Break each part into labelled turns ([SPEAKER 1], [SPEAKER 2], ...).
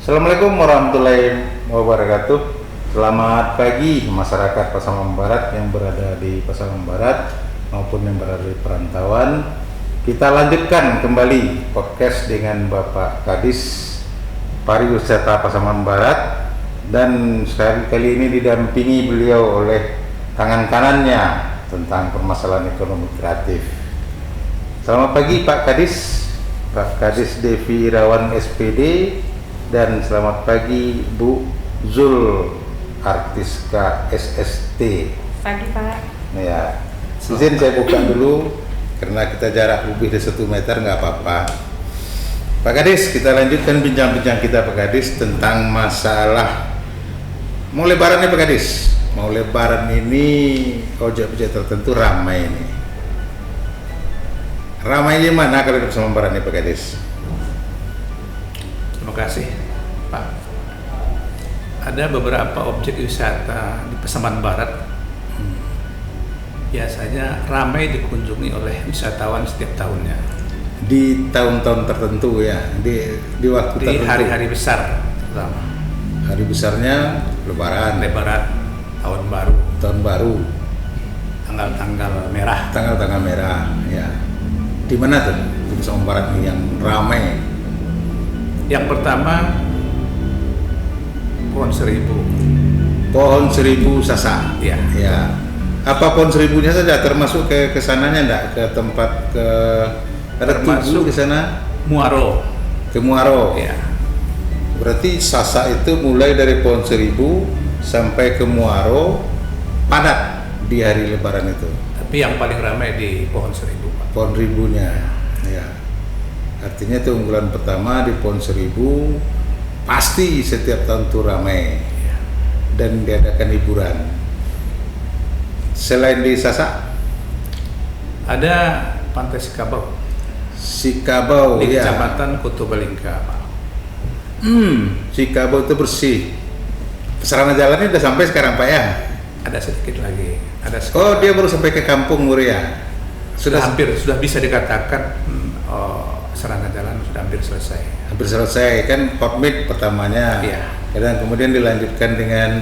[SPEAKER 1] Assalamualaikum warahmatullahi wabarakatuh. Selamat pagi masyarakat Pasaman Barat yang berada di Pasaman Barat maupun yang berada di perantauan. Kita lanjutkan kembali podcast dengan Bapak Kadis Pariwisata Pasaman Barat, dan kali ini didampingi beliau oleh tangan kanannya tentang permasalahan ekonomi kreatif. Selamat pagi Pak Kadis, Pak Kadis Devi Irawan SPD. Dan selamat pagi Bu Zul Artiska SST.
[SPEAKER 2] Pagi Pak.
[SPEAKER 1] Ya, izin saya buka dulu karena kita jarak lebih dari 1 meter, nggak apa-apa. Pak Kadis, kita lanjutkan bincang-bincang kita Pak Kadis tentang masalah mau lebaran nih Pak Kadis. Mau lebaran ini objek-objek tertentu ramai ini. Ramainya mana kalau di Pasaman Barat nih Pak Kadis?
[SPEAKER 3] Terima kasih Pak. Ada beberapa objek wisata di Pasaman Barat biasanya ramai dikunjungi oleh wisatawan setiap tahunnya.
[SPEAKER 1] Di tahun-tahun tertentu ya, di waktu
[SPEAKER 3] di
[SPEAKER 1] tertentu.
[SPEAKER 3] hari-hari besar terutama.
[SPEAKER 1] Hari besarnya Lebaran,
[SPEAKER 3] tahun baru, tanggal-tanggal merah.
[SPEAKER 1] tanggal-tanggal merah ya. Di mana tuh di Pasaman Barat nih yang ramai?
[SPEAKER 3] Yang pertama Pohon Seribu.
[SPEAKER 1] Pohon Seribu Sasa.
[SPEAKER 3] Ya.
[SPEAKER 1] Ya. Apa Pohon Seribunya saja termasuk ke kesananya enggak, ke tempat ke ada tugu di sana?
[SPEAKER 3] Muaro.
[SPEAKER 1] Ke Muaro.
[SPEAKER 3] Ya.
[SPEAKER 1] Berarti Sasa itu mulai dari Pohon Seribu sampai ke Muaro padat di hari Lebaran itu.
[SPEAKER 3] Tapi yang paling ramai di Pohon Seribu, Pak.
[SPEAKER 1] Pohon Ribunya. Ya. Artinya itu unggulan pertama di Pohon Seribu, pasti setiap tahun itu ramai dan diadakan hiburan. Selain di Sasa,
[SPEAKER 3] ada Pantai Sikabau
[SPEAKER 1] Sikabau
[SPEAKER 3] di
[SPEAKER 1] ya.
[SPEAKER 3] Kecamatan Kutu Balingka, Pak.
[SPEAKER 1] Sikabau itu bersih. Sarana jalannya udah sampai sekarang Pak ya?
[SPEAKER 3] Ada sedikit lagi.
[SPEAKER 1] Oh, dia baru sampai ke kampung Muria.
[SPEAKER 3] Sudah bisa dikatakan sarana jalan sudah hampir selesai.
[SPEAKER 1] Hampir selesai kan, hotmix pertamanya.
[SPEAKER 3] Iya.
[SPEAKER 1] Dan kemudian dilanjutkan dengan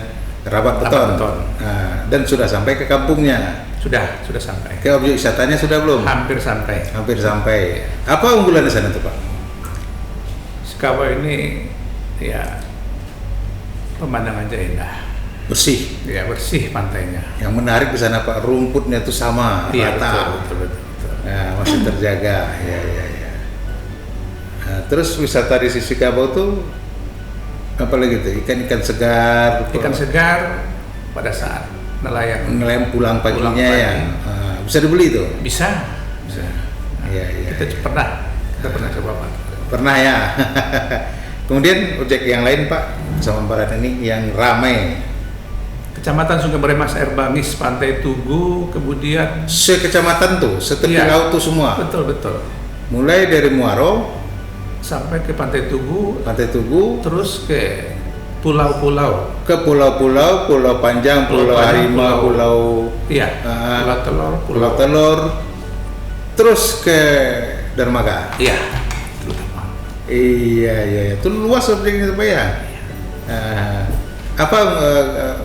[SPEAKER 1] rabat beton. Nah, dan sudah sampai ke kampungnya.
[SPEAKER 3] Sudah sampai.
[SPEAKER 1] Ke objek wisatanya sudah belum?
[SPEAKER 3] Hampir sampai.
[SPEAKER 1] Hampir sampai. Apa unggulan di sana tuh Pak?
[SPEAKER 3] Sikabau ini ya pemandangannya indah.
[SPEAKER 1] Bersih.
[SPEAKER 3] Ya, bersih pantainya.
[SPEAKER 1] Yang menarik di sana Pak, rumputnya itu sama,
[SPEAKER 3] Iya,
[SPEAKER 1] rata.
[SPEAKER 3] betul.
[SPEAKER 1] Nah, masih terjaga. Ya. Nah, terus wisata di Sikabau tuh apa lagi tuh? Ikan-ikan segar.
[SPEAKER 3] Ikan segar pada saat nelayan
[SPEAKER 1] pulang paginya ya. Nah, bisa dibeli tuh?
[SPEAKER 3] Bisa.
[SPEAKER 1] Iya.
[SPEAKER 3] Kita pernah coba Pak.
[SPEAKER 1] Pernah ya. Kemudian objek yang lain Pak, Pasaman Barat ini yang ramai.
[SPEAKER 3] Kecamatan Sungai Beremas Air Bangis, Pantai Tugu, kemudian
[SPEAKER 1] Sekecamatan tuh, setepi laut tuh semua.
[SPEAKER 3] Betul.
[SPEAKER 1] Mulai dari Muaro
[SPEAKER 3] sampai ke Pantai Tugu, terus ke pulau-pulau.
[SPEAKER 1] Ke pulau-pulau, Pulau Panjang, Pulau Harimau, Pulau
[SPEAKER 3] Pulau
[SPEAKER 1] Telur, terus ke Dermaga.
[SPEAKER 3] Iya.
[SPEAKER 1] Iya. Itu luas objeknya Pak ya. Apa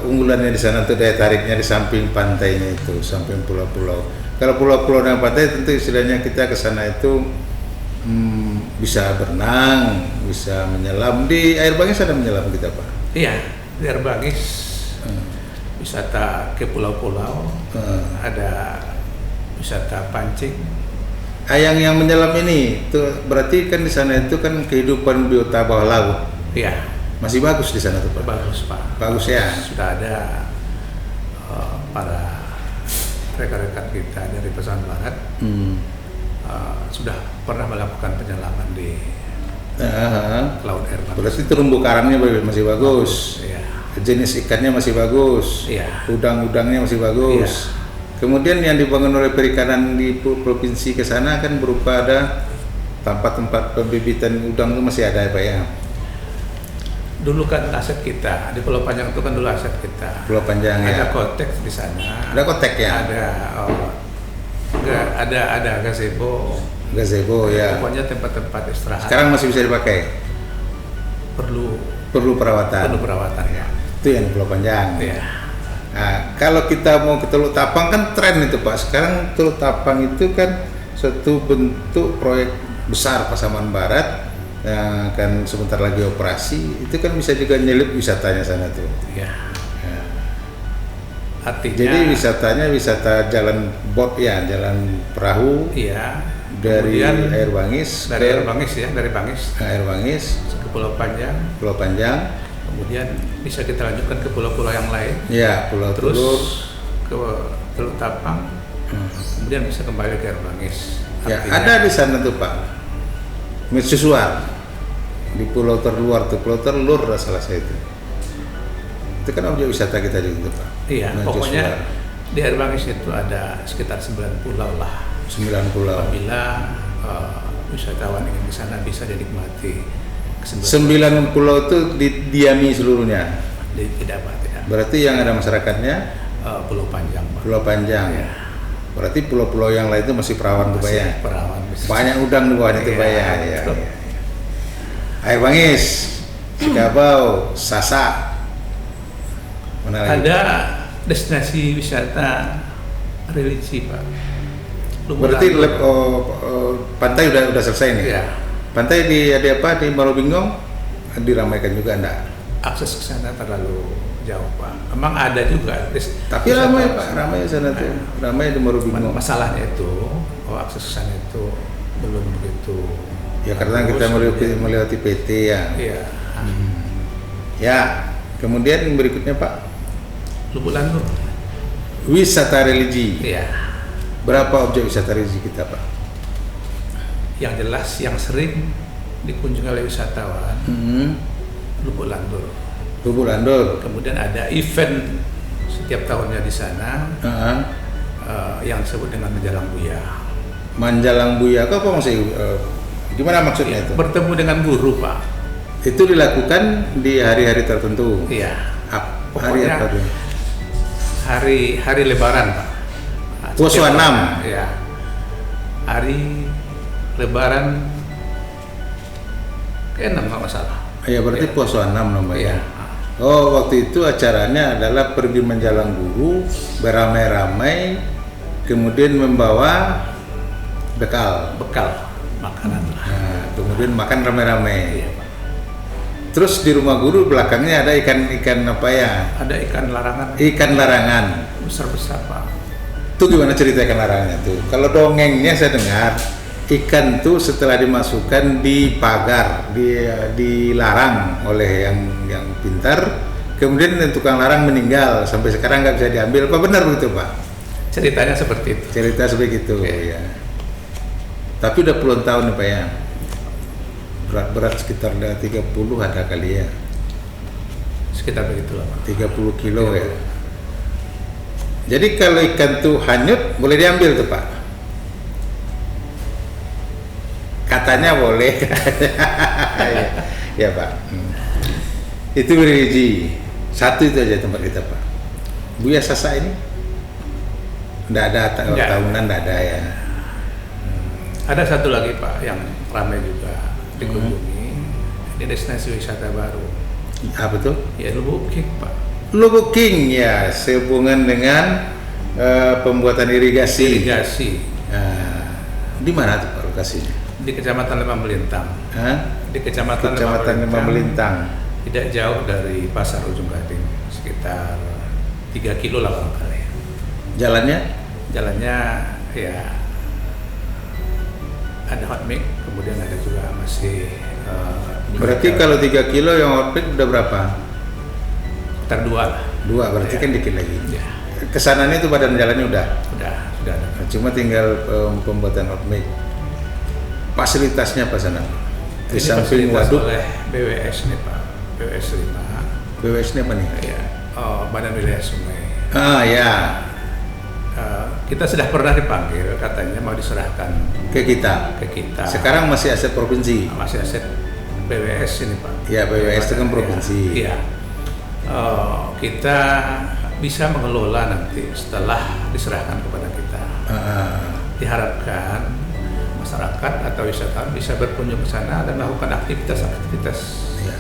[SPEAKER 1] unggulannya di sana tuh, daya tariknya di samping pantainya itu, samping pulau-pulau. Kalau pulau-pulau dan pantai tentu istilahnya kita ke sana itu bisa berenang, bisa menyelam. Di Air Bangis ada menyelam kita Pak?
[SPEAKER 3] Iya, di Air Bangis wisata ke pulau-pulau, ada wisata pancing.
[SPEAKER 1] Yang menyelam ini tuh berarti kan di sana itu kan kehidupan biota bawah laut.
[SPEAKER 3] Iya.
[SPEAKER 1] Masih bagus di sana tuh Pak.
[SPEAKER 3] Bagus Pak.
[SPEAKER 1] Bagus ya.
[SPEAKER 3] Sudah ada para rekan-rekan kita dari Pasaman Barat sudah pernah melakukan penyelaman di laut air.
[SPEAKER 1] Berarti terumbu karangnya masih bagus.
[SPEAKER 3] Iya.
[SPEAKER 1] Jenis ikannya masih bagus.
[SPEAKER 3] Iya.
[SPEAKER 1] Udang-udangnya masih bagus. Kemudian yang dibangun oleh perikanan di provinsi ke sana kan berupa ada tempat-tempat pembibitan udang itu masih ada ya Pak ya?
[SPEAKER 3] Dulu kan aset kita di Pulau Panjang itu kan dulu aset kita.
[SPEAKER 1] Pulau Panjang ya.
[SPEAKER 3] Ada kotek di sana.
[SPEAKER 1] Ada kotek ya?
[SPEAKER 3] Ada gazebo.
[SPEAKER 1] Gazebo ya.
[SPEAKER 3] Pokoknya tempat-tempat istirahat.
[SPEAKER 1] Sekarang masih bisa dipakai?
[SPEAKER 3] Perlu
[SPEAKER 1] perawatan.
[SPEAKER 3] Perlu perawatan ya.
[SPEAKER 1] Itu yang Pulau Panjang.
[SPEAKER 3] Iya.
[SPEAKER 1] Nah, kalau kita mau ke Teluk Tapang kan tren itu Pak. Sekarang Teluk Tapang itu kan suatu bentuk proyek besar Pasaman Barat yang akan sebentar lagi operasi. Itu kan bisa juga nyelip wisatanya sana tuh.
[SPEAKER 3] Iya.
[SPEAKER 1] Ya.
[SPEAKER 3] Artinya.
[SPEAKER 1] Jadi wisatanya wisata jalan boat ya, jalan perahu.
[SPEAKER 3] Iya.
[SPEAKER 1] Dari
[SPEAKER 3] Kemudian
[SPEAKER 1] Air Bangis.
[SPEAKER 3] Dari Air Bangis ya, dari Bangis.
[SPEAKER 1] Air Bangis
[SPEAKER 3] Ke Pulau Panjang.
[SPEAKER 1] Pulau Panjang.
[SPEAKER 3] Kemudian bisa kita lanjutkan ke pulau-pulau yang lain.
[SPEAKER 1] Ya, Pulau
[SPEAKER 3] Terus
[SPEAKER 1] Telur.
[SPEAKER 3] ke Teluk Tapang. Kemudian bisa kembali ke Air Bangis.
[SPEAKER 1] Ya,
[SPEAKER 3] Artinya,
[SPEAKER 1] ada di sana tuh Pak. Mercusuar di pulau terluar tuh, Pulau Telur salah saya itu. Itu kan objek wisata kita juga tuh Pak.
[SPEAKER 3] Iya,
[SPEAKER 1] Mercusuar.
[SPEAKER 3] pokoknya di Air Bangis itu ada sekitar 9 pulau lah.
[SPEAKER 1] 9 pulau.
[SPEAKER 3] Apabila wisatawan ingin ke sana bisa dinikmati.
[SPEAKER 1] 9 pulau itu didiami seluruhnya.
[SPEAKER 3] Tidak Pak, tidak.
[SPEAKER 1] Berarti yang ada masyarakatnya
[SPEAKER 3] Pulau Panjang Pak.
[SPEAKER 1] Pulau Panjang.
[SPEAKER 3] Iya.
[SPEAKER 1] Berarti pulau-pulau yang lain itu masih perawan tuh Pak ya.
[SPEAKER 3] Masih perawan.
[SPEAKER 1] Banyak udang di bawahnya tuh Pak ya.
[SPEAKER 3] Iya, betul.
[SPEAKER 1] Air Bangis, Cikabau, Sasak. Mana lagi?
[SPEAKER 3] Ada destinasi wisata religi Pak.
[SPEAKER 1] Berarti pantai udah selesai nih.
[SPEAKER 3] Iya.
[SPEAKER 1] Pantai ada apa di Marobingong diramaikan juga enggak?
[SPEAKER 3] Akses ke sana terlalu jauh Pak. Emang ada juga.
[SPEAKER 1] Tapi ramai Pak, ramai sana tuh. Ramai di Marobingong.
[SPEAKER 3] Masalahnya itu, akses ke sana itu belum begitu.
[SPEAKER 1] Ya karena kita melewati PT ya.
[SPEAKER 3] Iya.
[SPEAKER 1] Ya, kemudian yang berikutnya Pak,
[SPEAKER 3] Lubuk Landur.
[SPEAKER 1] wisata religi.
[SPEAKER 3] Iya.
[SPEAKER 1] Berapa objek wisata religi kita Pak?
[SPEAKER 3] Yang jelas yang sering dikunjungi oleh wisatawan Lubuk Landur.
[SPEAKER 1] Lubuk Landur.
[SPEAKER 3] Kemudian ada event setiap tahunnya di sana yang disebut dengan Menjalang Buya.
[SPEAKER 1] Manjalang Buya, apa maksudnya? Gimana maksudnya itu?
[SPEAKER 3] Bertemu dengan guru Pak.
[SPEAKER 1] Itu dilakukan di hari-hari tertentu.
[SPEAKER 3] Iya.
[SPEAKER 1] Hari
[SPEAKER 3] Pokoknya
[SPEAKER 1] apa tuh?
[SPEAKER 3] hari Lebaran Pak.
[SPEAKER 1] Puasa
[SPEAKER 3] Setiap
[SPEAKER 1] 6.
[SPEAKER 3] tahun, ya. Hari Lebaran ke-6 kalau nggak salah.
[SPEAKER 1] Ya berarti puasa 6 namanya.
[SPEAKER 3] Iya.
[SPEAKER 1] Oh, waktu itu acaranya adalah pergi menjalang guru beramai-ramai, kemudian membawa bekal.
[SPEAKER 3] Makanan lah.
[SPEAKER 1] Nah, kemudian makan ramai-ramai.
[SPEAKER 3] Iya, Pak.
[SPEAKER 1] Terus di rumah guru belakangnya ada ikan apa ya?
[SPEAKER 3] Ada ikan larangan
[SPEAKER 1] Ikan larangan.
[SPEAKER 3] besar-besar Pak.
[SPEAKER 1] Itu gimana cerita ikan larangannya tuh? Kalau dongengnya saya dengar, ikan tuh setelah dimasukkan di pagar, dilarang oleh yang pintar, kemudian tukang larang meninggal sampai sekarang nggak bisa diambil. Apa benar begitu Pak?
[SPEAKER 3] Ceritanya seperti itu.
[SPEAKER 1] Cerita seperti itu ya. Tapi udah puluhan tahun nih Pak ya. Berat sekitar 30 ada kali ya.
[SPEAKER 3] Sekitar begitulah Pak.
[SPEAKER 1] 30 kilo ya. Jadi kalau ikan tuh hanyut boleh diambil tuh Pak? Katanya boleh. Ya Pak. Itu religi. Satu itu aja tempat kita Pak. Buya Sasa ini nggak ada tahunan, nggak ada ya.
[SPEAKER 3] Ada satu lagi Pak yang ramai juga dikunjungi. Ini destinasi wisata baru.
[SPEAKER 1] Apa tuh?
[SPEAKER 3] Ya Lubuk King Pak.
[SPEAKER 1] Lubuk King ya, sehubungan dengan pembuatan irigasi. Di mana tuh Pak lokasinya?
[SPEAKER 3] Di Kecamatan Lembah Melintang. Di Kecamatan
[SPEAKER 1] Lembah Melintang.
[SPEAKER 3] Tidak jauh dari Pasar Ujung Gading, sekitar 3 kilo lah barangkali. Jalannya ya ada hot mix, kemudian ada juga masih
[SPEAKER 1] Berarti kalau 3 kilo yang outbreak udah berapa?
[SPEAKER 3] Sekitar 2 lah.
[SPEAKER 1] 2, berarti
[SPEAKER 3] Ya.
[SPEAKER 1] kan dikit lagi.
[SPEAKER 3] Ya,
[SPEAKER 1] Kesananya itu badan jalannya udah.
[SPEAKER 3] sudah ada.
[SPEAKER 1] Cuma tinggal pembuatan outbreak. Fasilitasnya apa sana? Di
[SPEAKER 3] Ini
[SPEAKER 1] samping
[SPEAKER 3] fasilitas
[SPEAKER 1] waduk,
[SPEAKER 3] oleh BWS nih Pak, BWS 5.
[SPEAKER 1] BWS ini apa nih?
[SPEAKER 3] Ya, Badan Wilayah Sungai.
[SPEAKER 1] Ah ya,
[SPEAKER 3] Kita sudah pernah dipanggil, katanya mau diserahkan
[SPEAKER 1] ke kita.
[SPEAKER 3] ke kita.
[SPEAKER 1] Sekarang masih aset provinsi.
[SPEAKER 3] Masih aset BWS ini Pak.
[SPEAKER 1] Ya, BWS itu kan provinsi.
[SPEAKER 3] Iya. Kita bisa mengelola nanti setelah diserahkan kepada kita. Diharapkan masyarakat atau wisatawan bisa berkunjung ke sana dan melakukan aktivitas-aktivitas.
[SPEAKER 1] Ya.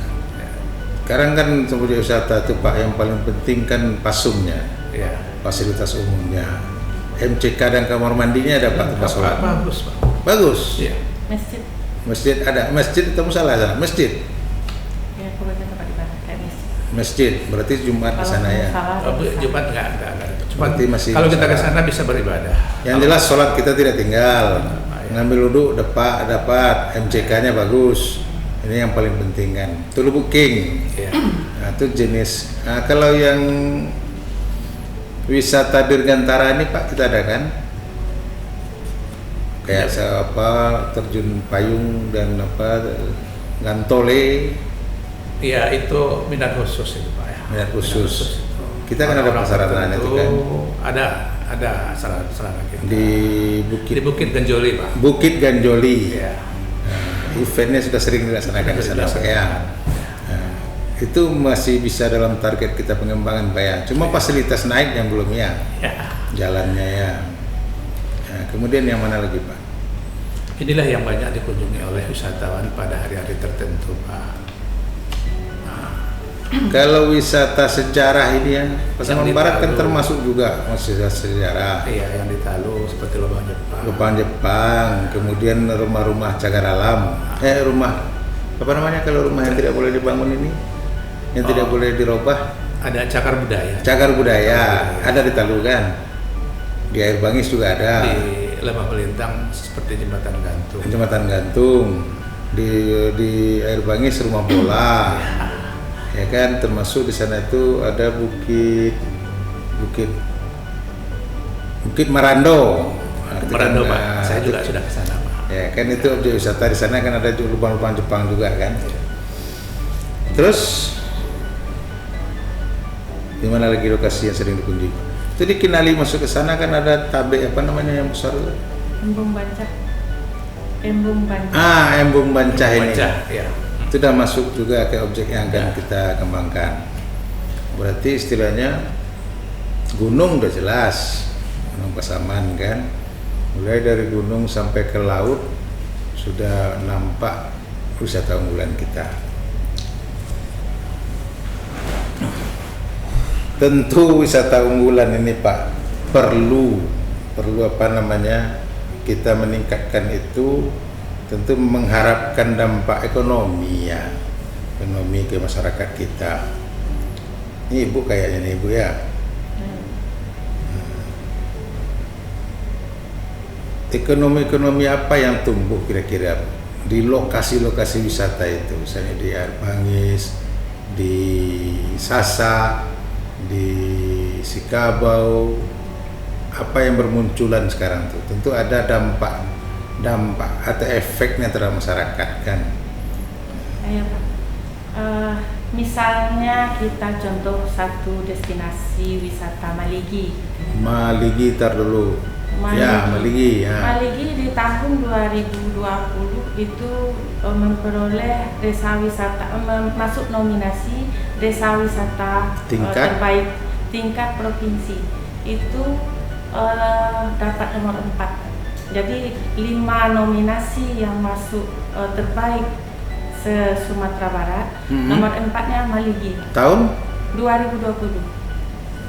[SPEAKER 1] Sekarang kan sebagai wisata itu Pak, yang paling penting kan pasumnya,
[SPEAKER 3] Ya.
[SPEAKER 1] fasilitas umumnya. MCK dan kamar mandinya ada Pak, tempat sholat.
[SPEAKER 3] Bagus Pak.
[SPEAKER 1] Bagus.
[SPEAKER 3] Iya.
[SPEAKER 2] Masjid
[SPEAKER 1] Masjid ada, masjid itu salah sana. Masjid,
[SPEAKER 2] ya pokoknya tempat ibadah kayak masjid.
[SPEAKER 1] masjid. Berarti Jumat di sana ya.
[SPEAKER 3] Jumat enggak. Cuma
[SPEAKER 1] Berarti masih
[SPEAKER 3] kalau kita ke
[SPEAKER 1] bisa.
[SPEAKER 3] sana bisa beribadah.
[SPEAKER 1] Yang jelas sholat kita tidak tinggal.
[SPEAKER 3] Ya.
[SPEAKER 1] Ngambil wudhu dapat, MCK-nya bagus. Ini yang paling penting kan. Itu booking.
[SPEAKER 3] Iya.
[SPEAKER 1] Nah, itu jenis. Nah, kalau yang wisata Dirgantara ini Pak, kita ada kan? Kayak apa, terjun payung dan apa, gantole,
[SPEAKER 3] Iya, itu minat khusus itu Pak ya.
[SPEAKER 1] minat khusus.
[SPEAKER 3] itu.
[SPEAKER 1] Kita kan ada
[SPEAKER 3] Orang-orang
[SPEAKER 1] persaraan
[SPEAKER 3] tertentu
[SPEAKER 1] itu kan
[SPEAKER 3] Ada sarana kita.
[SPEAKER 1] di
[SPEAKER 3] Di Bukit Ganjoli Pak.
[SPEAKER 1] Bukit Ganjoli.
[SPEAKER 3] Iya.
[SPEAKER 1] Eventnya sudah sering dilaksanakan di sana Pak ya. Nah, itu masih bisa dalam target kita pengembangan Pak ya. Cuma fasilitas naik yang belum ya,
[SPEAKER 3] Ya.
[SPEAKER 1] jalannya ya. Nah, kemudian yang mana lagi Pak?
[SPEAKER 3] Inilah yang banyak dikunjungi oleh wisatawan pada hari-hari tertentu Pak.
[SPEAKER 1] Kalau wisata sejarah ini ya, Pasaman
[SPEAKER 3] Yang
[SPEAKER 1] Barat kan
[SPEAKER 3] Talu.
[SPEAKER 1] termasuk juga wisata sejarah.
[SPEAKER 3] Iya, yang di Talu seperti Lubang Jepang.
[SPEAKER 1] Lubang Jepang, kemudian rumah-rumah cagar alam. Rumah apa namanya kalau rumah yang tidak boleh dibangun ini, yang tidak boleh dirubah?
[SPEAKER 3] Ada Cakar Budaya.
[SPEAKER 1] Cagar budaya, ada di Talu kan? Di Air Bangis juga ada.
[SPEAKER 3] Di Lembah Melintang seperti Jembatan Gantung.
[SPEAKER 1] Jembatan Gantung. Di Air Bangis rumah bola. Ya kan, termasuk di sana itu ada bukit Marando. Nah, itu
[SPEAKER 3] Merando
[SPEAKER 1] kan,
[SPEAKER 3] Pak.
[SPEAKER 1] nah,
[SPEAKER 3] Saya
[SPEAKER 1] itu-
[SPEAKER 3] juga sudah ke sana Pak.
[SPEAKER 1] Ya kan, itu objek wisata. Di sana kan ada lubang-lubang Jepang juga kan. Terus di mana lagi lokasi yang sering dikunjungi? Jadi Kinali masuk ke sana kan ada tabe apa namanya yang besar itu?
[SPEAKER 2] Embung Bancah. Embung Bancah.
[SPEAKER 1] Embung Bancah ini.
[SPEAKER 3] Bancah, ya.
[SPEAKER 1] Itu sudah masuk juga ke objek yang akan kita kembangkan. Berarti istilahnya gunung udah jelas, Gunung Pasaman kan. Mulai dari gunung sampai ke laut sudah nampak wisata unggulan kita. Tentu wisata unggulan ini Pak perlu apa namanya, kita meningkatkan itu, tentu mengharapkan dampak ekonomi ya, ekonomi ke masyarakat kita. Ini Ibu kayaknya nih Ibu ya. Ekonomi apa yang tumbuh kira-kira di lokasi-lokasi wisata itu, misalnya di Air Bangis, di Sasak, di Sikabau, apa yang bermunculan sekarang tuh? Tentu ada dampak atau efeknya terhadap masyarakat kan.
[SPEAKER 2] Ayo Pak. Misalnya kita contoh satu destinasi wisata Maligi.
[SPEAKER 1] Maligi tar dulu. Ya, Maligi ya.
[SPEAKER 2] Maligi di tahun 2020 itu memperoleh desa wisata, masuk nominasi desa wisata
[SPEAKER 1] Tingkat?
[SPEAKER 2] terbaik tingkat provinsi. Itu dapat nomor 4. Jadi 5 nominasi yang masuk terbaik se-Sumatera Barat. Nomor 4-nya Maligi
[SPEAKER 1] Tahun
[SPEAKER 2] 2020.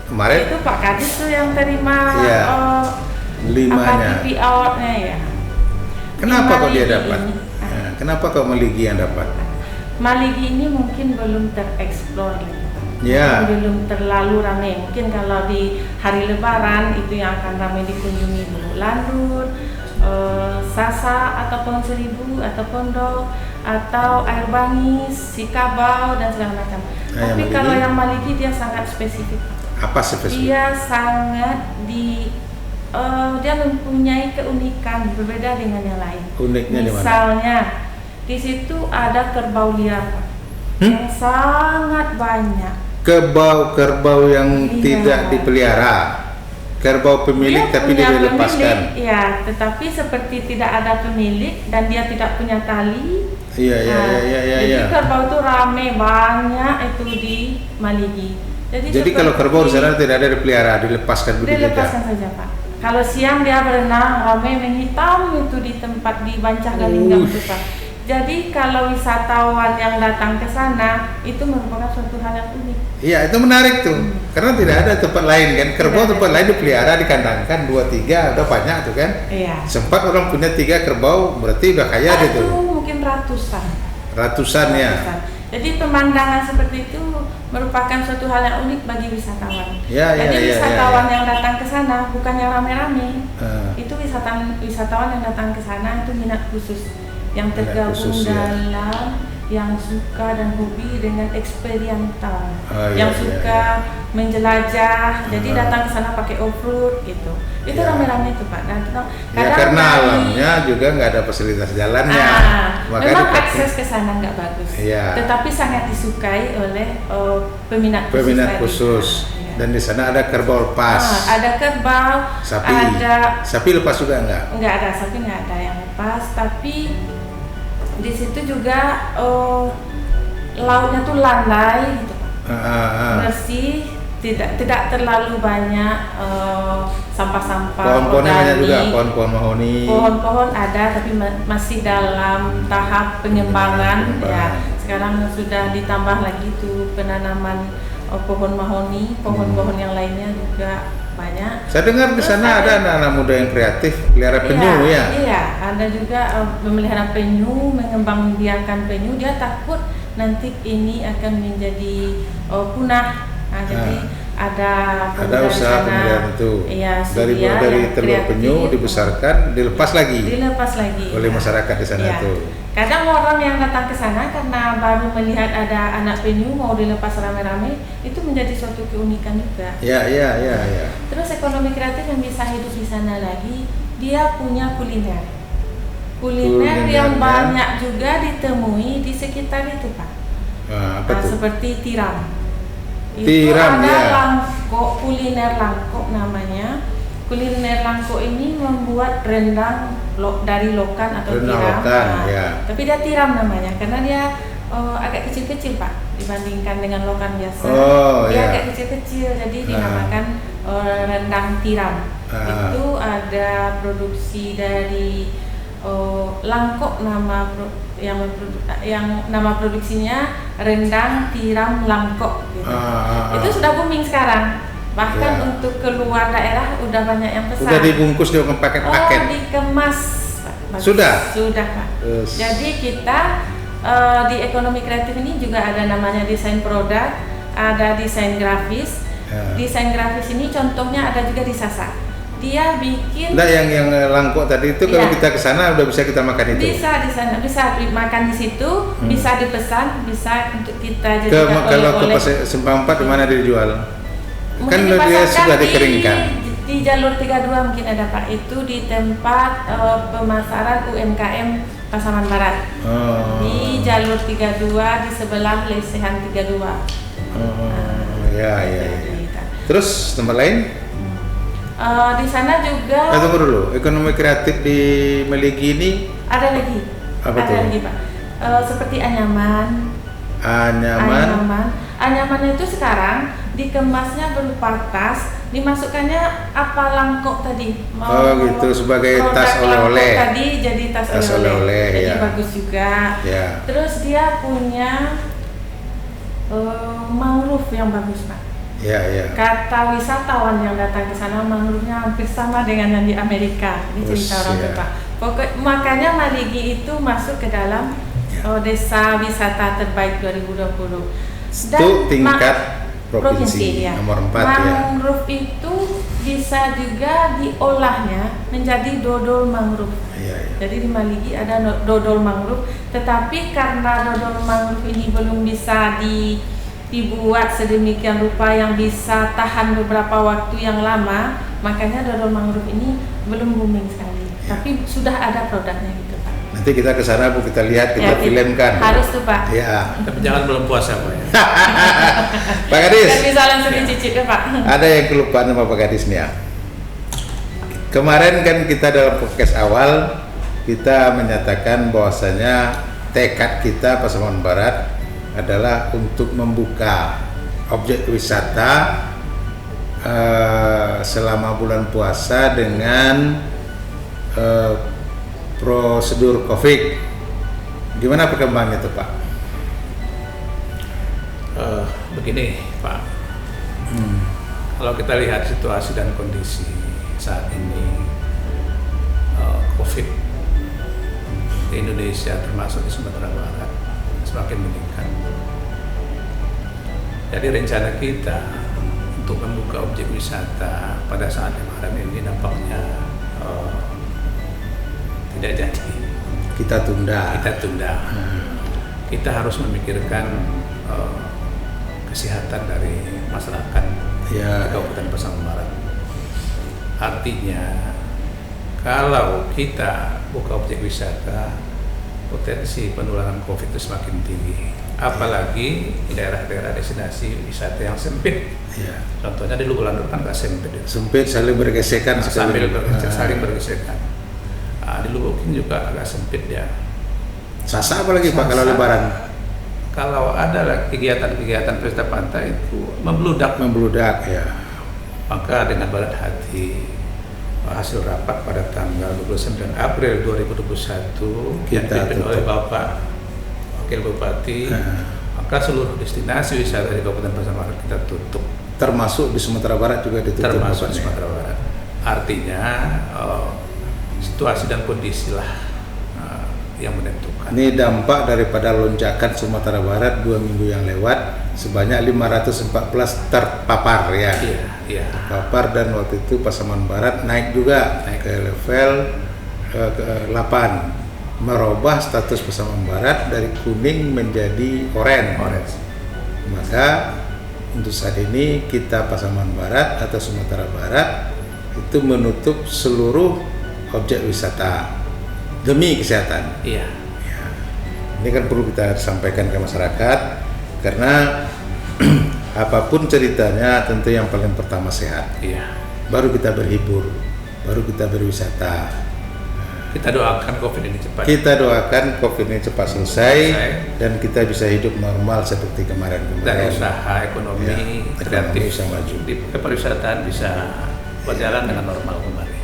[SPEAKER 1] kemarin
[SPEAKER 2] Itu Pak Kadis tuh yang terima
[SPEAKER 1] Iya. 5-nya.
[SPEAKER 2] PPI awardnya ya.
[SPEAKER 1] Kenapa
[SPEAKER 2] Di
[SPEAKER 1] kok dia
[SPEAKER 2] Maligi
[SPEAKER 1] dapat?
[SPEAKER 2] ini.
[SPEAKER 1] Ya, kenapa kok Maligi yang dapat?
[SPEAKER 2] Maligi ini mungkin belum tereksplor gitu.
[SPEAKER 1] Ya.
[SPEAKER 2] Belum terlalu ramai. Mungkin kalau di hari Lebaran itu yang akan ramai dikunjungi Bulu Landur, Sasa atau pohon seribu atau pondok atau air bangis, sikabau dan segala macam.
[SPEAKER 1] Yang
[SPEAKER 2] Tapi
[SPEAKER 1] Maligi?
[SPEAKER 2] kalau yang Maligi dia sangat spesifik.
[SPEAKER 1] Apa spesifik?
[SPEAKER 2] Dia sangat dia mempunyai keunikan berbeda dengan yang lain.
[SPEAKER 1] Uniknya di mana?
[SPEAKER 2] Misalnya di situ ada kerbau liar Pak, yang sangat banyak.
[SPEAKER 1] Kerbau yang
[SPEAKER 2] Iya.
[SPEAKER 1] tidak dipelihara, kerbau pemilik
[SPEAKER 2] Dia
[SPEAKER 1] tapi
[SPEAKER 2] punya
[SPEAKER 1] dia dilepaskan.
[SPEAKER 2] pemilik, ya, tetapi seperti tidak ada pemilik dan dia tidak punya tali.
[SPEAKER 1] Iya, iya,
[SPEAKER 2] Nah,
[SPEAKER 1] iya, iya,
[SPEAKER 2] jadi
[SPEAKER 1] iya.
[SPEAKER 2] kerbau itu rame banyak itu di Maligi.
[SPEAKER 1] Jadi kalau kerbau di sana tidak ada dipelihara, dilepaskan begitu
[SPEAKER 2] dilepaskan
[SPEAKER 1] saja.
[SPEAKER 2] saja Pak. Kalau siang dia berenang rame menghitam itu di tempat di Bancah Galinggang itu Pak. Jadi kalau wisatawan yang datang ke sana itu merupakan suatu hal yang unik.
[SPEAKER 1] Iya, itu menarik tuh. Karena tidak ada tempat lain kan. Kerbau
[SPEAKER 2] Tidak
[SPEAKER 1] tempat
[SPEAKER 2] ada.
[SPEAKER 1] lain dipelihara, dikandangkan 2-3 udah banyak tuh kan.
[SPEAKER 2] Iya.
[SPEAKER 1] Sempat orang punya 3 kerbau, berarti udah kaya
[SPEAKER 2] Itu
[SPEAKER 1] gitu.
[SPEAKER 2] mungkin ratusan.
[SPEAKER 1] Ratusan ya.
[SPEAKER 2] Jadi pemandangan seperti itu merupakan suatu hal yang unik bagi wisatawan.
[SPEAKER 1] Ya, ya,
[SPEAKER 2] Jadi
[SPEAKER 1] ya,
[SPEAKER 2] wisatawan
[SPEAKER 1] ya, ya.
[SPEAKER 2] yang datang ke sana bukan yang rame-rame.
[SPEAKER 1] Eh.
[SPEAKER 2] Itu wisatawan yang datang ke sana itu minat khusus yang
[SPEAKER 1] Minat
[SPEAKER 2] tergabung
[SPEAKER 1] khusus, ya.
[SPEAKER 2] dalam yang suka dan hobi dengan eksperiental,
[SPEAKER 1] Oh,
[SPEAKER 2] yang
[SPEAKER 1] iya,
[SPEAKER 2] suka menjelajah. Jadi
[SPEAKER 1] Ah.
[SPEAKER 2] datang ke sana pakai off-road gitu. Itu
[SPEAKER 1] Ya.
[SPEAKER 2] rame-rame itu Pak. Dan
[SPEAKER 1] Ya
[SPEAKER 2] kadang
[SPEAKER 1] karena
[SPEAKER 2] dari-
[SPEAKER 1] alamnya juga nggak ada fasilitas jalannya. Makanya
[SPEAKER 2] memang
[SPEAKER 1] dipakai.
[SPEAKER 2] akses ke sana nggak bagus,
[SPEAKER 1] Iya.
[SPEAKER 2] tetapi sangat disukai oleh peminat khusus.
[SPEAKER 1] Peminat
[SPEAKER 2] tadi.
[SPEAKER 1] khusus.
[SPEAKER 2] Iya.
[SPEAKER 1] Dan di sana ada kerbau lepas.
[SPEAKER 2] Ada kerbau,
[SPEAKER 1] Sapi.
[SPEAKER 2] ada
[SPEAKER 1] Sapi lepas juga enggak?
[SPEAKER 2] nggak ada sapi, nggak ada yang lepas, tapi di situ juga lautnya tuh landai gitu Pak. Bersih, tidak terlalu banyak sampah-sampah
[SPEAKER 1] Pohon-pohonnya banyak juga,
[SPEAKER 2] organik.
[SPEAKER 1] pohon-pohon mahoni.
[SPEAKER 2] Pohon-pohon ada tapi masih dalam tahap pengembangan.
[SPEAKER 1] Pengembangan.
[SPEAKER 2] Ya, sekarang sudah ditambah lagi tuh penanaman pohon mahoni, pohon-pohon yang lainnya juga banyak.
[SPEAKER 1] Saya dengar di
[SPEAKER 2] Terus
[SPEAKER 1] sana ada anak-anak muda yang kreatif, pelihara penyu ya.
[SPEAKER 2] Iya, ada juga memelihara penyu, mengembangbiakan penyu. Dia takut nanti ini akan menjadi punah. Nah, jadi ada pemuda di
[SPEAKER 1] usaha
[SPEAKER 2] sana.
[SPEAKER 1] pemeliharaan itu.
[SPEAKER 2] Iya,
[SPEAKER 1] dari
[SPEAKER 2] Surya
[SPEAKER 1] dari
[SPEAKER 2] yang
[SPEAKER 1] telur penyu
[SPEAKER 2] kreatif.
[SPEAKER 1] dibesarkan, dilepas lagi
[SPEAKER 2] Dilepas lagi
[SPEAKER 1] oleh
[SPEAKER 2] ya.
[SPEAKER 1] masyarakat di sana
[SPEAKER 2] Iya.
[SPEAKER 1] itu.
[SPEAKER 2] Kadang orang yang datang ke sana karena baru melihat ada anak penyu mau dilepas rame-rame, itu menjadi suatu keunikan juga.
[SPEAKER 1] Ya, ya, ya, ya.
[SPEAKER 2] Terus ekonomi kreatif yang bisa hidup di sana lagi, dia punya kuliner. Kuliner yang
[SPEAKER 1] Kulinernya.
[SPEAKER 2] banyak juga ditemui di sekitar itu Pak.
[SPEAKER 1] Nah, apa
[SPEAKER 2] Nah,
[SPEAKER 1] tuh?
[SPEAKER 2] seperti tiram. Itu
[SPEAKER 1] Tiram,
[SPEAKER 2] ada
[SPEAKER 1] ya.
[SPEAKER 2] langkok, kuliner langkok namanya. Kuliner langkok ini membuat rendang dari lokan atau
[SPEAKER 1] Rendang
[SPEAKER 2] tiram.
[SPEAKER 1] lokan,
[SPEAKER 2] Nah,
[SPEAKER 1] ya.
[SPEAKER 2] Tapi dia tiram namanya karena dia agak kecil-kecil Pak dibandingkan dengan lokan biasa.
[SPEAKER 1] Oh,
[SPEAKER 2] Dia
[SPEAKER 1] ya.
[SPEAKER 2] agak kecil-kecil jadi dinamakan rendang tiram.
[SPEAKER 1] Ah.
[SPEAKER 2] Itu ada produksi dari langkok yang nama produksinya rendang tiram langkok gitu. Itu sudah booming sekarang. Bahkan
[SPEAKER 1] Ya.
[SPEAKER 2] untuk keluar daerah udah banyak yang pesan.
[SPEAKER 1] Udah dibungkus dengan paket-paket.
[SPEAKER 2] Dikemas. Pak. Bagus.
[SPEAKER 1] Sudah?
[SPEAKER 2] Sudah Pak.
[SPEAKER 1] Terus.
[SPEAKER 2] Jadi kita di ekonomi kreatif ini juga ada namanya desain produk, ada desain grafis.
[SPEAKER 1] Ya.
[SPEAKER 2] Desain grafis ini contohnya ada juga di Sasa. Dia bikin
[SPEAKER 1] Enggak, yang langkok tadi itu kalau
[SPEAKER 2] Iya.
[SPEAKER 1] kita ke sana udah bisa kita makan itu.
[SPEAKER 2] bisa di sana, bisa makan di situ, bisa dipesan, bisa untuk kita
[SPEAKER 1] Ke
[SPEAKER 2] jadikan
[SPEAKER 1] kalau ke
[SPEAKER 2] oleh-oleh.
[SPEAKER 1] Pasar Simpang 4 di mana dijual?
[SPEAKER 2] Mungkin
[SPEAKER 1] Kan dia
[SPEAKER 2] dipasarkan
[SPEAKER 1] sudah dikeringkan.
[SPEAKER 2] di jalur 32 mungkin ada Pak, itu di tempat pemasaran UMKM Pasaman Barat.
[SPEAKER 1] Oh.
[SPEAKER 2] Di jalur 32 di sebelah lesehan 32.
[SPEAKER 1] Oh, ya, ya, ya.
[SPEAKER 2] Kita.
[SPEAKER 1] Terus tempat lain?
[SPEAKER 2] Di sana juga
[SPEAKER 1] Tunggu dulu, ekonomi kreatif di Maligi ini
[SPEAKER 2] ada lagi.
[SPEAKER 1] Apa
[SPEAKER 2] ada
[SPEAKER 1] tuh?
[SPEAKER 2] lagi Pak. Seperti anyaman.
[SPEAKER 1] Anyaman.
[SPEAKER 2] Anyaman itu sekarang dikemasnya berupa tas, dimasukkannya apa langkok tadi.
[SPEAKER 1] Oh, gitu, sebagai
[SPEAKER 2] produk
[SPEAKER 1] tas oleh-oleh.
[SPEAKER 2] langkok tadi jadi tas
[SPEAKER 1] Tas
[SPEAKER 2] oleh-oleh.
[SPEAKER 1] oleh-oleh,
[SPEAKER 2] Jadi
[SPEAKER 1] ya.
[SPEAKER 2] bagus juga.
[SPEAKER 1] Ya.
[SPEAKER 2] Terus dia punya mangrove yang bagus Pak.
[SPEAKER 1] Ya, ya.
[SPEAKER 2] Kata wisatawan yang datang ke sana, mangrove-nya hampir sama dengan yang di Amerika. Ini cerita orang
[SPEAKER 1] Iya.
[SPEAKER 2] tua. Makanya Maligi itu masuk ke dalam desa wisata terbaik 2020.
[SPEAKER 1] Itu tingkat provinsi
[SPEAKER 2] ya.
[SPEAKER 1] nomor 4 ya.
[SPEAKER 2] Mangrove itu bisa juga diolahnya menjadi dodol mangrove.
[SPEAKER 1] Iya, iya.
[SPEAKER 2] Jadi di Maligi ada dodol mangrove, tetapi karena dodol mangrove ini belum bisa dibuat sedemikian rupa yang bisa tahan beberapa waktu yang lama, makanya dodol mangrove ini belum booming sekali.
[SPEAKER 1] Ya.
[SPEAKER 2] Tapi sudah ada produknya gitu Pak.
[SPEAKER 1] Nanti kita ke sana Bu, kita lihat, kita
[SPEAKER 2] Ya,
[SPEAKER 1] filmkan.
[SPEAKER 2] harus tuh Pak.
[SPEAKER 1] Ya.
[SPEAKER 3] Tapi jangan belum puasa Pak ya.
[SPEAKER 1] Pak Gadis,
[SPEAKER 2] Dan bisa langsung dicicip ya Pak.
[SPEAKER 1] ada yang kelupaan sama Pak Gadis nih ya. Kemarin kan kita dalam podcast awal kita menyatakan bahwasanya tekad kita Pasaman Barat adalah untuk membuka objek wisata selama bulan puasa dengan prosedur COVID. Gimana perkembangannya itu Pak?
[SPEAKER 3] Begini Pak, kalau kita lihat situasi dan kondisi saat ini, COVID di Indonesia termasuk di Sumatera Barat semakin meningkat. Jadi rencana kita untuk membuka objek wisata pada saat Lebaran ini nampaknya tidak jadi.
[SPEAKER 1] Kita tunda.
[SPEAKER 3] Kita harus memikirkan kesehatan dari masyarakat
[SPEAKER 1] Ya.
[SPEAKER 3] di Kabupaten Pasaman Barat. Artinya kalau kita buka objek wisata, potensi penularan COVID itu semakin tinggi. Apalagi di daerah-daerah destinasi wisata yang sempit.
[SPEAKER 1] Ya.
[SPEAKER 3] Contohnya di Lugu Landur kan nggak sempit.
[SPEAKER 1] Sempit, saling bergesekan
[SPEAKER 3] Sambil
[SPEAKER 1] sekali.
[SPEAKER 3] saling bergesekan. Di Lubukin juga agak sempit ya.
[SPEAKER 1] Sasa apalagi Pak kalau
[SPEAKER 3] Sasa.
[SPEAKER 1] Lebaran?
[SPEAKER 3] Kalau ada kegiatan-kegiatan pesta pantai itu membludak.
[SPEAKER 1] Ya.
[SPEAKER 3] Maka dengan berat hati hasil rapat pada tanggal 29 April 2021 yang
[SPEAKER 1] Kita
[SPEAKER 3] dipimpin
[SPEAKER 1] tutup.
[SPEAKER 3] oleh Bapak Wakil Bupati, maka seluruh destinasi wisata di Kabupaten Pasaman Barat kita tutup.
[SPEAKER 1] Termasuk di Sumatera Barat juga ditutup.
[SPEAKER 3] Termasuk
[SPEAKER 1] Pak,
[SPEAKER 3] di
[SPEAKER 1] ya?
[SPEAKER 3] Sumatera Barat. Artinya situasi dan kondisi lah yang menentukan.
[SPEAKER 1] Ini dampak daripada lonjakan Sumatera Barat 2 minggu yang lewat sebanyak 514 terpapar ya.
[SPEAKER 3] Iya.
[SPEAKER 1] Terpapar, dan waktu itu Pasaman Barat naik juga ke level ke-8, merubah status Pasaman Barat dari kuning menjadi oranye. Maka untuk saat ini kita Pasaman Barat atau Sumatera Barat itu menutup seluruh objek wisata demi kesehatan.
[SPEAKER 3] Iya.
[SPEAKER 1] Ini kan perlu kita sampaikan ke masyarakat karena apapun ceritanya tentu yang paling pertama sehat.
[SPEAKER 3] Iya.
[SPEAKER 1] Baru kita berhibur, baru kita berwisata.
[SPEAKER 3] Kita doakan COVID ini cepat.
[SPEAKER 1] Kita doakan COVID ini cepat selesai dan kita bisa hidup normal seperti
[SPEAKER 3] Dan
[SPEAKER 1] kemarin-kemarin.
[SPEAKER 3] usaha ekonomi
[SPEAKER 1] Ya,
[SPEAKER 3] kreatif
[SPEAKER 1] ekonomi bisa maju.
[SPEAKER 3] di pariwisataan bisa berjalan dengan normal kembali.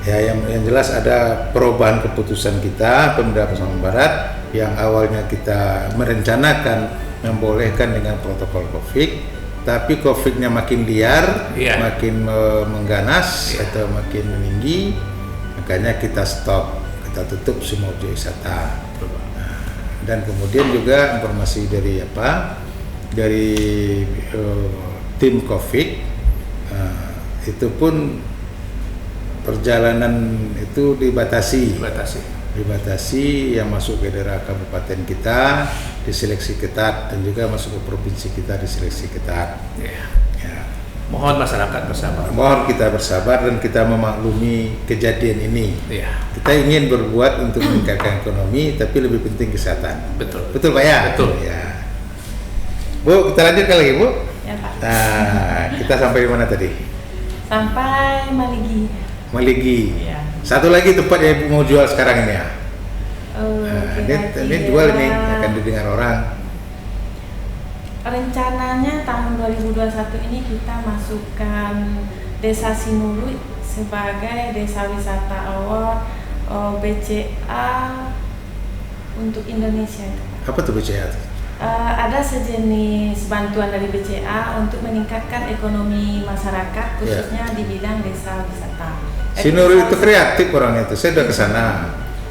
[SPEAKER 1] Ya, yang jelas ada perubahan keputusan kita Pemda Pasaman Barat yang awalnya kita merencanakan membolehkan dengan protokol COVID, tapi COVID-nya makin liar,
[SPEAKER 3] Iya.
[SPEAKER 1] makin mengganas
[SPEAKER 3] Iya.
[SPEAKER 1] atau makin meninggi, makanya kita stop, kita tutup semua objek wisata. Nah, dan kemudian juga informasi dari tim COVID itu pun perjalanan itu dibatasi yang masuk ke daerah kabupaten kita diseleksi ketat dan juga masuk ke provinsi kita diseleksi ketat.
[SPEAKER 3] Ya.
[SPEAKER 1] Ya.
[SPEAKER 3] Mohon masyarakat bersabar.
[SPEAKER 1] Mohon kita bersabar dan kita memaklumi kejadian ini.
[SPEAKER 3] Ya.
[SPEAKER 1] Kita ingin berbuat untuk meningkatkan ekonomi, tapi lebih penting kesehatan.
[SPEAKER 3] Betul.
[SPEAKER 1] Betul Pak ya?
[SPEAKER 3] Betul.
[SPEAKER 1] Ya. Bu, kita lanjutkan lagi Bu.
[SPEAKER 2] Ya Pak.
[SPEAKER 1] Nah, kita sampai di mana tadi?
[SPEAKER 2] Sampai Maligi.
[SPEAKER 1] Maligi.
[SPEAKER 2] Ya.
[SPEAKER 1] Satu lagi tempat yang Ibu mau jual sekarang ini ya. Nah,
[SPEAKER 2] Kira-kira
[SPEAKER 1] ini jual ini akan didengar orang.
[SPEAKER 2] rencananya tahun 2021 ini kita masukkan Desa Sinulu sebagai Desa Wisata Award BCA untuk Indonesia.
[SPEAKER 1] Apa tuh BCA?
[SPEAKER 2] Ada sejenis bantuan dari BCA untuk meningkatkan ekonomi masyarakat khususnya di bidang desa wisata.
[SPEAKER 1] Sinuru itu kreatif orangnya itu. Saya udah ke sana.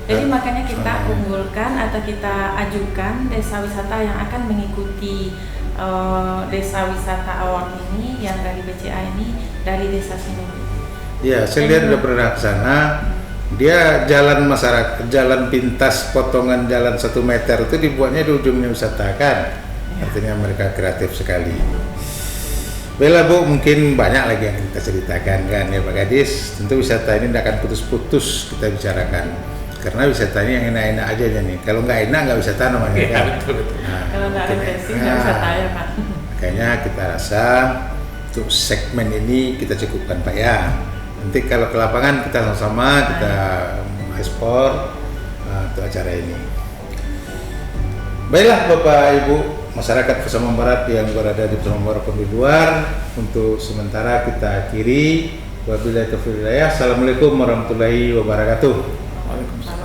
[SPEAKER 2] Jadi makanya kita unggulkan atau kita ajukan desa wisata yang akan mengikuti desa wisata awam ini yang dari BCA ini dari desa Sinulu.
[SPEAKER 1] Ya, saya lihat udah pernah ke sana. Dia jalan masyarakat, jalan pintas potongan jalan 1 meter itu dibuatnya di ujungnya wisata kan. Artinya mereka kreatif sekali. Baiklah Bu, mungkin banyak lagi yang kita ceritakan kan ya Pak Gadis. Tentu wisata ini tidak akan putus-putus kita bicarakan. Karena wisata ini yang enak-enak aja nih. Kalau nggak enak nggak wisata namanya kan.
[SPEAKER 3] Betul.
[SPEAKER 2] Nah, kalau nggak refreshing nggak wisata ya Pak.
[SPEAKER 1] Makanya kita rasa untuk segmen ini kita cukupkan Pak ya. Nanti kalau ke lapangan kita sama-sama kita ekspor untuk acara ini. Baiklah Bapak Ibu masyarakat Pasaman Barat yang berada di Pasaman Barat pun di luar, untuk sementara kita akhiri. Wabillahi taufiq wal hidayah. Assalamualaikum warahmatullahi wabarakatuh.
[SPEAKER 3] Waalaikumsalam.